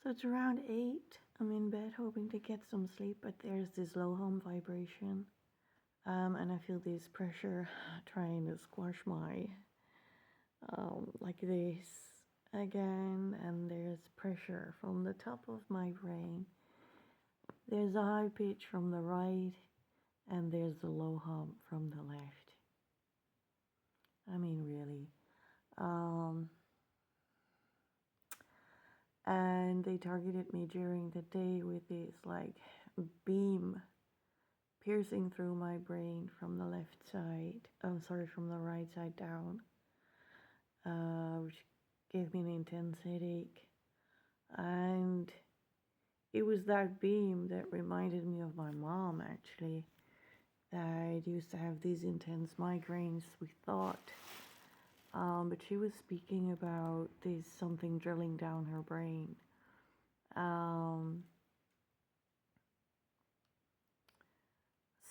So it's around 8. I'm in bed hoping to get some sleep, but there's this low hum vibration. And I feel this pressure trying to squash my, like this again. And there's pressure from the top of my brain. There's a high pitch from the right, and there's the low hum from the left. I mean, really. And they targeted me during the day with this like beam piercing through my brain from the left side, from the right side down, which gave me an intense headache. And it was that beam that reminded me of my mom, actually, that used to have these intense migraines, we thought. But she was speaking about this something drilling down her brain.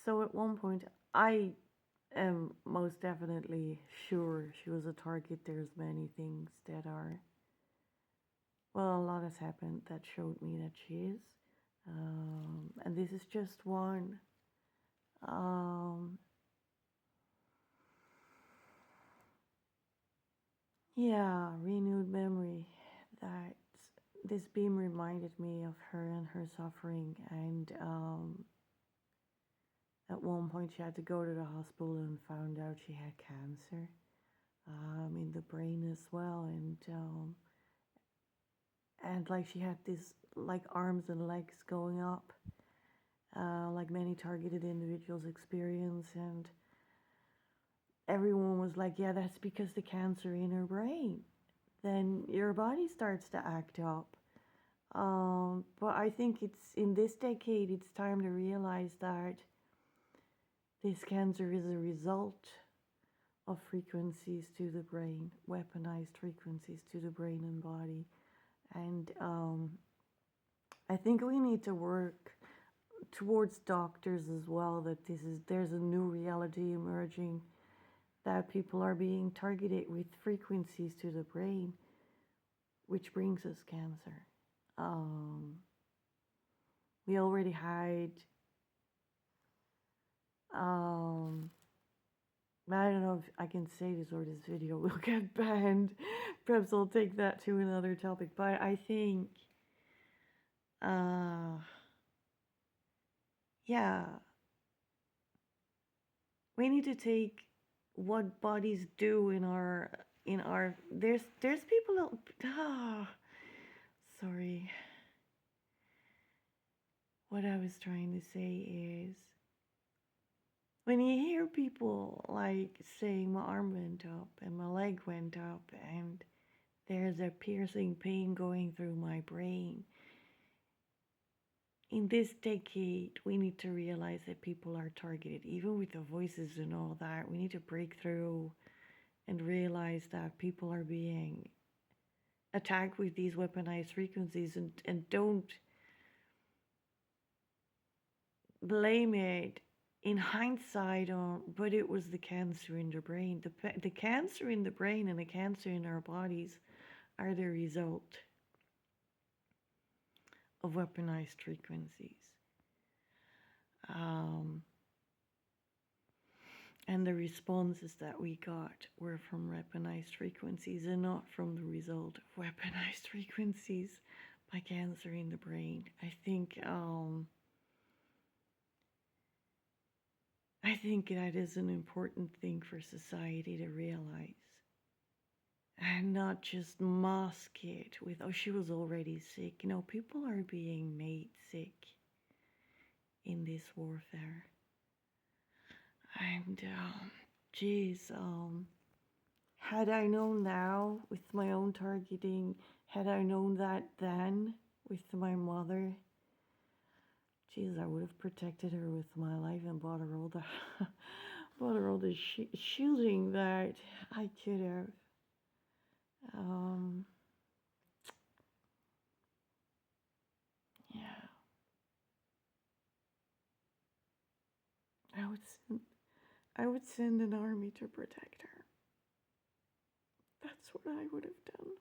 So at one point, I am most definitely sure she was a target. There's many things that are, well, a lot has happened that showed me that she is. And this is just one. Yeah, renewed memory. That this beam reminded me of her and her suffering. And at one point, she had to go to the hospital and found out she had cancer in the brain as well. And like she had this like arms and legs going up, like many targeted individuals experience. And everyone was like, yeah, that's because the cancer in her brain. Then your body starts to act up. But I think it's in this decade, it's time to realize that this cancer is a result of frequencies to the brain, weaponized frequencies to the brain and body. And I think we need to work towards doctors as well, that there's a new reality emerging, that people are being targeted with frequencies to the brain, which brings us cancer. We already had, I don't know if I can say this or this video will get banned. Perhaps I'll take that to another topic. But I think, yeah, we need to take what bodies do in our there's people sorry. What I was trying to say is, when you hear people like saying my arm went up and my leg went up and there's a piercing pain going through my brain, in this decade, we need to realize that people are targeted, even with the voices and all that. We need to break through and realize that people are being attacked with these weaponized frequencies, and don't blame it in hindsight on, but it was the cancer in the brain. The cancer in the brain and the cancer in our bodies are the result of weaponized frequencies. And the responses that we got were from weaponized frequencies and not from the result of weaponized frequencies by cancer in the brain. I think that is an important thing for society to realize. And not just mask it with, oh, she was already sick. No, people are being made sick in this warfare. And, geez, had I known now with my own targeting, had I known that then with my mother, geez, I would have protected her with my life and bought her all the shielding that I could have. Yeah. I would send an army to protect her. That's what I would have done.